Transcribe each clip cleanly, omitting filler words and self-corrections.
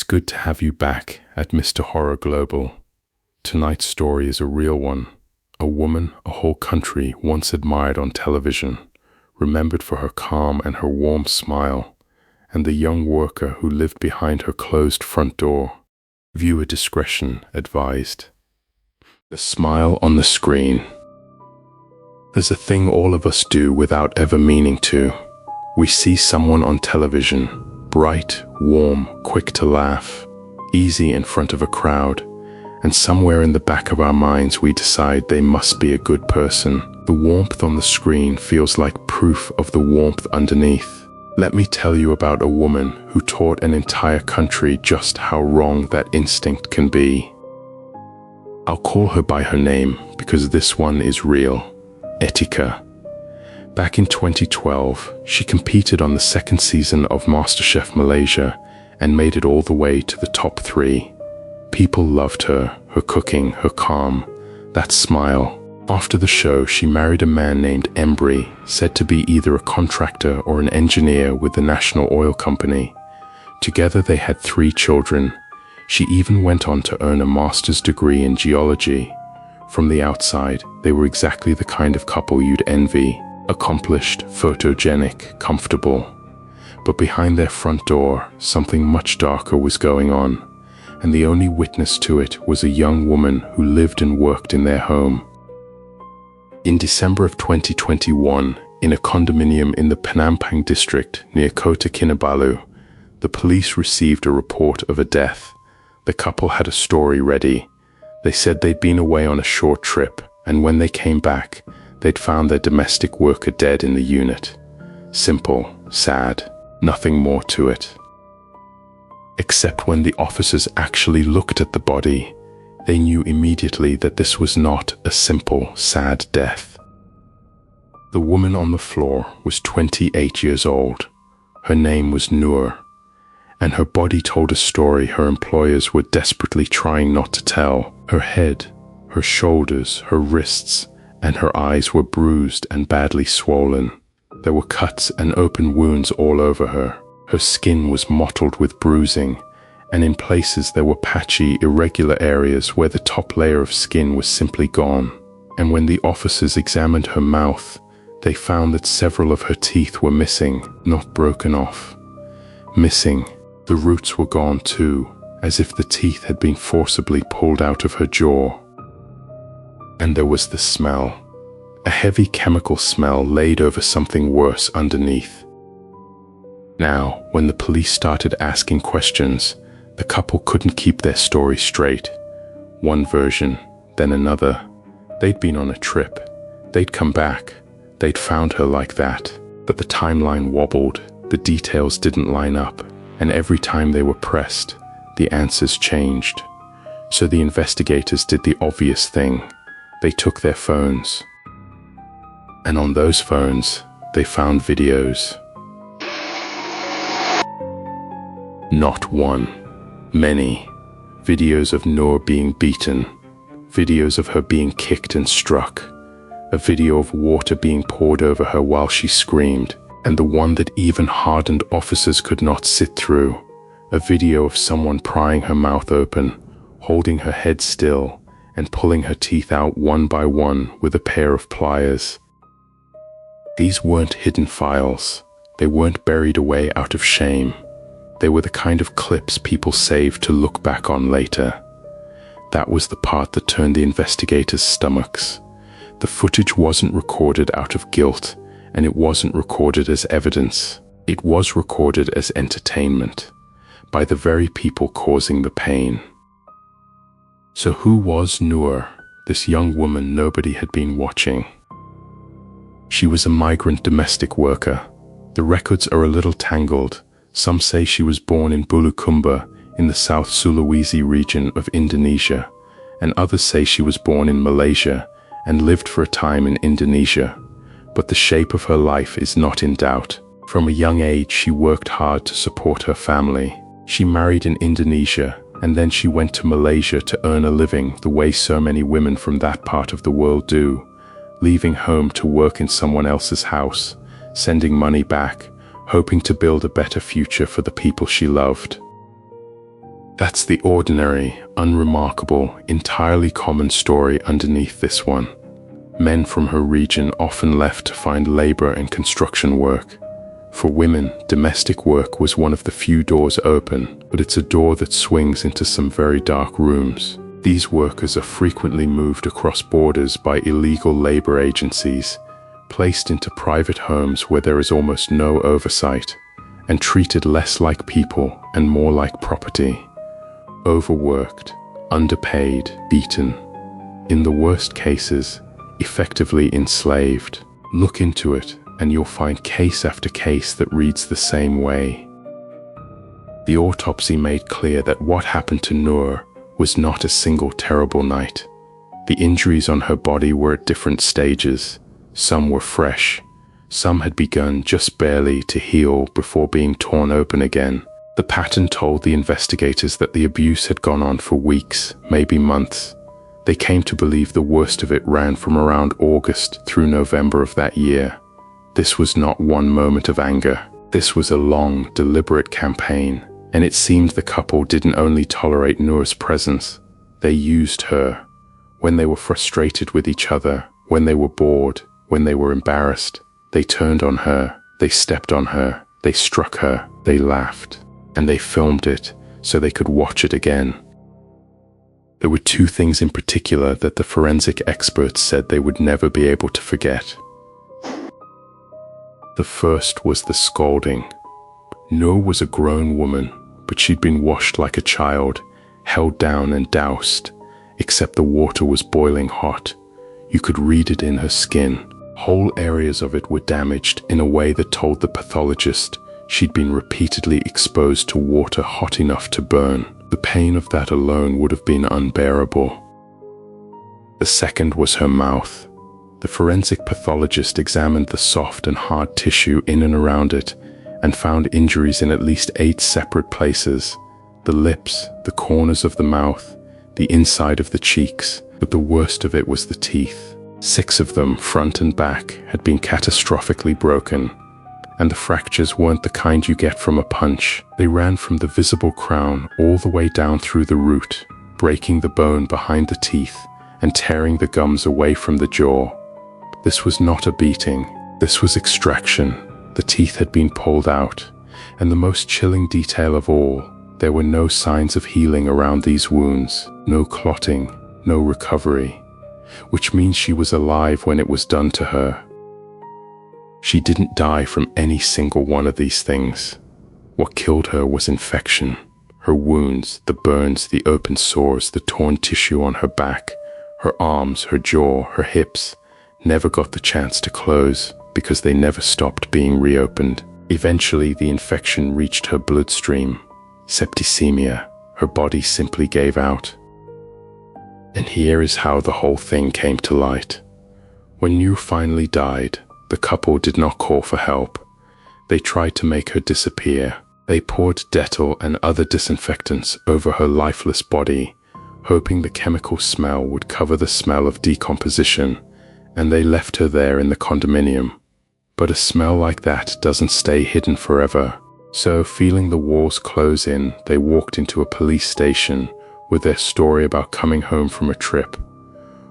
good to have you back at Mr. Horror Global. Tonight's story is a real one. A woman a whole country once admired on television, remembered for her calm and her warm smile, and the young worker who lived behind her closed front door. Viewer discretion advised. The smile on the screen. There's a thing all of us do without ever meaning to. We see someone on television, bright, warm, quick to laugh, easy in front of a crowd, and somewhere in the back of our minds we decide they must be a good person. The warmth on the screen feels like proof of the warmth underneath. Let me tell you about a woman who taught an entire country just how wrong that instinct can be. I'll call her by her name because this one is real. Etika. Back in 2012, she competed on the second season of MasterChef Malaysia and made it all the way to the top 3. People loved her cooking, her calm, that smile. After the show, she married a man named Embry, said to be either a contractor or an engineer with the national oil company. Together they had 3 children. She even went on to earn a master's degree in geology. From the outside, they were exactly the kind of couple you'd envy. Accomplished, photogenic, comfortable. But behind their front door, something much darker was going on, and the only witness to it was a young woman who lived and worked in their home. In December of 2021, in a condominium in the Penampang district near Kota Kinabalu, the police received a report of a death. The couple had a story ready. They said they'd been away on a short trip, and when they came back, they'd found their domestic worker dead in the unit. Simple, sad, nothing more to it. Except when the officers actually looked at the body, they knew immediately that this was not a simple, sad death. The woman on the floor was 28 years old. Her name was Nour, and her body told a story her employers were desperately trying not to tell. Her head, her shoulders, her wrists, and her eyes were bruised and badly swollen. There were cuts and open wounds all over her. Her skin was mottled with bruising, and in places there were patchy, irregular areas where the top layer of skin was simply gone. And when the officers examined her mouth, they found that several of her teeth were missing, not broken off. Missing. The roots were gone too, as if the teeth had been forcibly pulled out of her jaw. And there was the smell. A heavy chemical smell laid over something worse underneath. Now, when the police started asking questions, the couple couldn't keep their story straight. One version, then another. They'd been on a trip. They'd come back. They'd found her like that. But the timeline wobbled. The details didn't line up. And every time they were pressed, the answers changed. So the investigators did the obvious thing. They took their phones. And on those phones, they found videos. Not one. Many. Videos of Nour being beaten. Videos of her being kicked and struck. A video of water being poured over her while she screamed, and the one that even hardened officers could not sit through. A video of someone prying her mouth open, holding her head still, and pulling her teeth out one by one with a pair of pliers. These weren't hidden files. They weren't buried away out of shame. They were the kind of clips people saved to look back on later. That was the part that turned the investigators' stomachs. The footage wasn't recorded out of guilt, and it wasn't recorded as evidence. It was recorded as entertainment, by the very people causing the pain. So who was Nour, this young woman nobody had been watching? She was a migrant domestic worker. The records are a little tangled. Some say she was born in Bulukumba in the South Sulawesi region of Indonesia, and others say she was born in Malaysia and lived for a time in Indonesia. But the shape of her life is not in doubt. From a young age, she worked hard to support her family. She married in Indonesia, and then she went to Malaysia to earn a living the way so many women from that part of the world do, leaving home to work in someone else's house, sending money back, hoping to build a better future for the people she loved. That's the ordinary, unremarkable, entirely common story underneath this one. Men from her region often left to find labor and construction work. For women, domestic work was one of the few doors open, but it's a door that swings into some very dark rooms. These workers are frequently moved across borders by illegal labor agencies, placed into private homes where there is almost no oversight, and treated less like people and more like property. Overworked, underpaid, beaten. In the worst cases, effectively enslaved. Look into it, and you'll find case after case that reads the same way. The autopsy made clear that what happened to Nour was not a single terrible night. The injuries on her body were at different stages. Some were fresh. Some had begun just barely to heal before being torn open again. The pattern told the investigators that the abuse had gone on for weeks, maybe months. They came to believe the worst of it ran from around August through November of that year. This was not one moment of anger. This was a long, deliberate campaign, and it seemed the couple didn't only tolerate Nour's presence, they used her. When they were frustrated with each other, when they were bored, when they were embarrassed, they turned on her, they stepped on her, they struck her, they laughed, and they filmed it so they could watch it again. There were two things in particular that the forensic experts said they would never be able to forget. The first was the scalding. Nour was a grown woman, but she'd been washed like a child, held down and doused, except the water was boiling hot. You could read it in her skin. Whole areas of it were damaged in a way that told the pathologist she'd been repeatedly exposed to water hot enough to burn. The pain of that alone would have been unbearable. The second was her mouth. The forensic pathologist examined the soft and hard tissue in and around it and found injuries in at least 8 separate places: the lips, the corners of the mouth, the inside of the cheeks, but the worst of it was the teeth. 6 of them, front and back, had been catastrophically broken, and the fractures weren't the kind you get from a punch. They ran from the visible crown all the way down through the root, breaking the bone behind the teeth and tearing the gums away from the jaw. This was not a beating, this was extraction. The teeth had been pulled out, and the most chilling detail of all, there were no signs of healing around these wounds, no clotting, no recovery, which means she was alive when it was done to her. She didn't die from any single one of these things. What killed her was infection. Her wounds, the burns, the open sores, the torn tissue on her back, her arms, her jaw, her hips, never got the chance to close because they never stopped being reopened. Eventually, the infection reached her bloodstream. Septicemia. Her body simply gave out. And here is how the whole thing came to light. When Nour finally died, the couple did not call for help. They tried to make her disappear. They poured Dettol and other disinfectants over her lifeless body, hoping the chemical smell would cover the smell of decomposition, and they left her there in the condominium. But a smell like that doesn't stay hidden forever. So, feeling the walls close in, they walked into a police station with their story about coming home from a trip.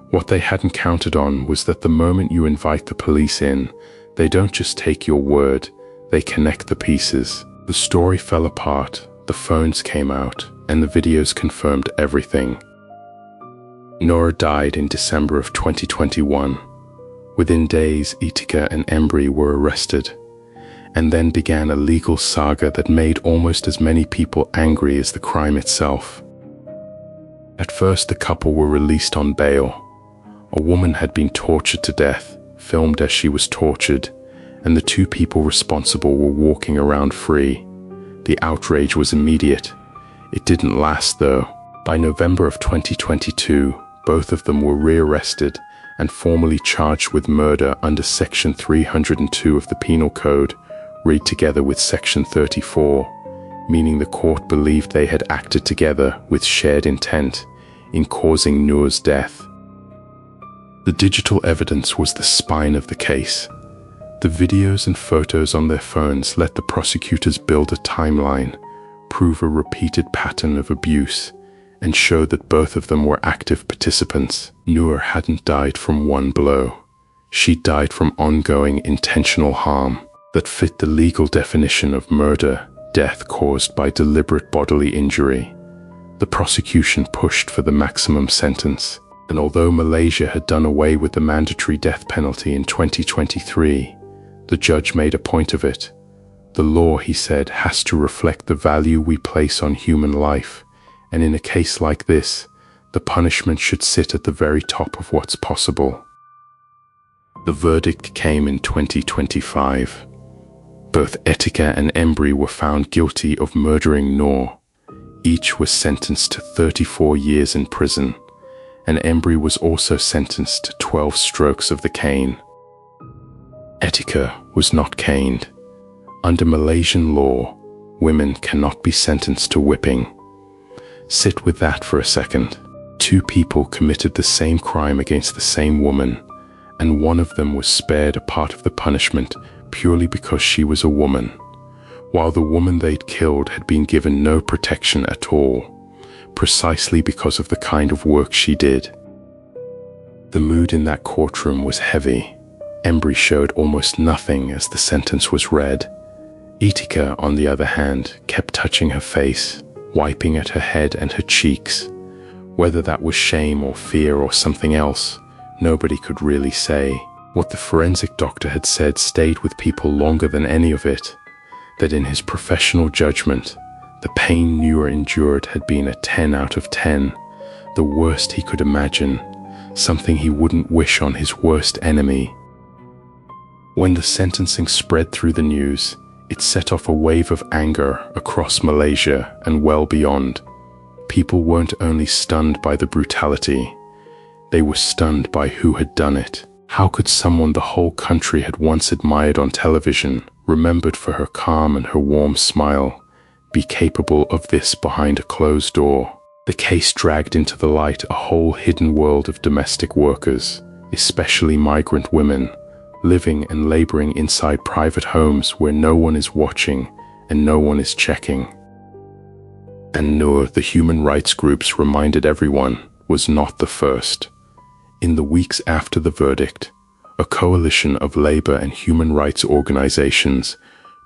What they hadn't counted on was that the moment you invite the police in, they don't just take your word, they connect the pieces. The story fell apart, the phones came out, and the videos confirmed everything. Nour died in December of 2021. Within days, Etika and Embry were arrested, and then began a legal saga that made almost as many people angry as the crime itself. At first, the couple were released on bail. A woman had been tortured to death, filmed as she was tortured, and the 2 people responsible were walking around free. The outrage was immediate. It didn't last though. By November of 2022, both of them were rearrested and formally charged with murder under Section 302 of the Penal Code, read together with Section 34, meaning the court believed they had acted together with shared intent in causing Nour's death. The digital evidence was the spine of the case. The videos and photos on their phones let the prosecutors build a timeline, prove a repeated pattern of abuse and show that both of them were active participants. Nour hadn't died from one blow. She died from ongoing intentional harm that fit the legal definition of murder, death caused by deliberate bodily injury. The prosecution pushed for the maximum sentence, and although Malaysia had done away with the mandatory death penalty in 2023, the judge made a point of it. The law, he said, has to reflect the value we place on human life, and in a case like this, the punishment should sit at the very top of what's possible. The verdict came in 2025. Both Etika and Embry were found guilty of murdering Nour. Each was sentenced to 34 years in prison, and Embry was also sentenced to 12 strokes of the cane. Etika was not caned. Under Malaysian law, women cannot be sentenced to whipping. Sit with that for a second. Two people committed the same crime against the same woman, and one of them was spared a part of the punishment purely because she was a woman, while the woman they'd killed had been given no protection at all, precisely because of the kind of work she did. The mood in that courtroom was heavy. Embry showed almost nothing as the sentence was read. Etika, on the other hand, kept touching her face, wiping at her head and her cheeks. Whether that was shame or fear or something else, nobody could really say. What the forensic doctor had said stayed with people longer than any of it, that in his professional judgment, the pain Nour endured had been a 10 out of 10, the worst he could imagine, something he wouldn't wish on his worst enemy. When the sentencing spread through the news, it set off a wave of anger across Malaysia and well beyond. People weren't only stunned by the brutality, they were stunned by who had done it. How could someone the whole country had once admired on television, remembered for her calm and her warm smile, be capable of this behind a closed door? The case dragged into the light a whole hidden world of domestic workers, especially migrant women, living and laboring inside private homes where no one is watching and no one is checking. And Nour, the human rights groups reminded everyone, was not the first. In the weeks after the verdict, a coalition of labor and human rights organizations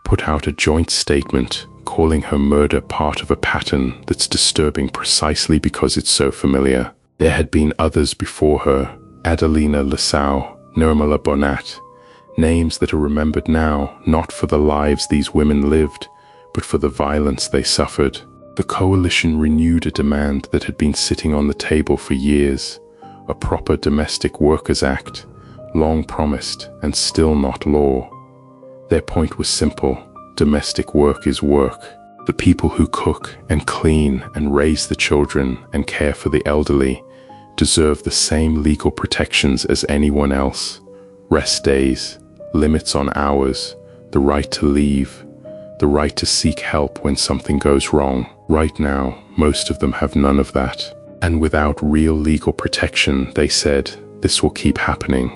put out a joint statement calling her murder part of a pattern that's disturbing precisely because it's so familiar. There had been others before her, Adelina Lasau, Nirmala Bonat, names that are remembered now not for the lives these women lived, but for the violence they suffered. The coalition renewed a demand that had been sitting on the table for years, a proper Domestic Workers Act, long promised and still not law. Their point was simple: domestic work is work. The people who cook and clean and raise the children and care for the elderly deserve the same legal protections as anyone else. Rest days, limits on hours, the right to leave, the right to seek help when something goes wrong. Right now, most of them have none of that. And without real legal protection, they said, this will keep happening.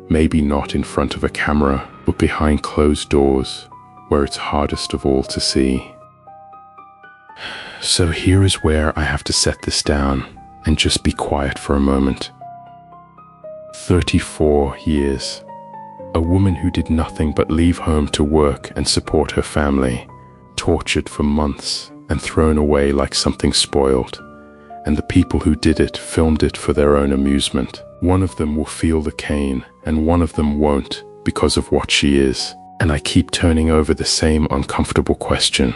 Maybe not in front of a camera, but behind closed doors, where it's hardest of all to see. So here is where I have to set this down and just be quiet for a moment. 34 years. A woman who did nothing but leave home to work and support her family, tortured for months and thrown away like something spoiled. And the people who did it filmed it for their own amusement. One of them will feel the cane, and one of them won't because of what she is. And I keep turning over the same uncomfortable question.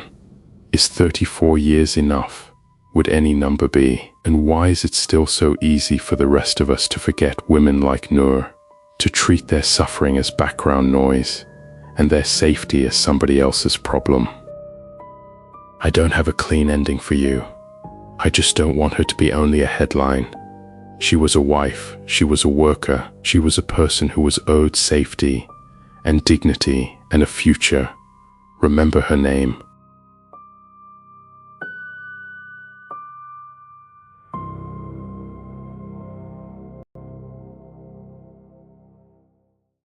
Is 34 years enough? Would any number be? And why is it still so easy for the rest of us to forget women like Nour, to treat their suffering as background noise, and their safety as somebody else's problem? I don't have a clean ending for you. I just don't want her to be only a headline. She was a wife, she was a worker, she was a person who was owed safety and dignity and a future. Remember her name.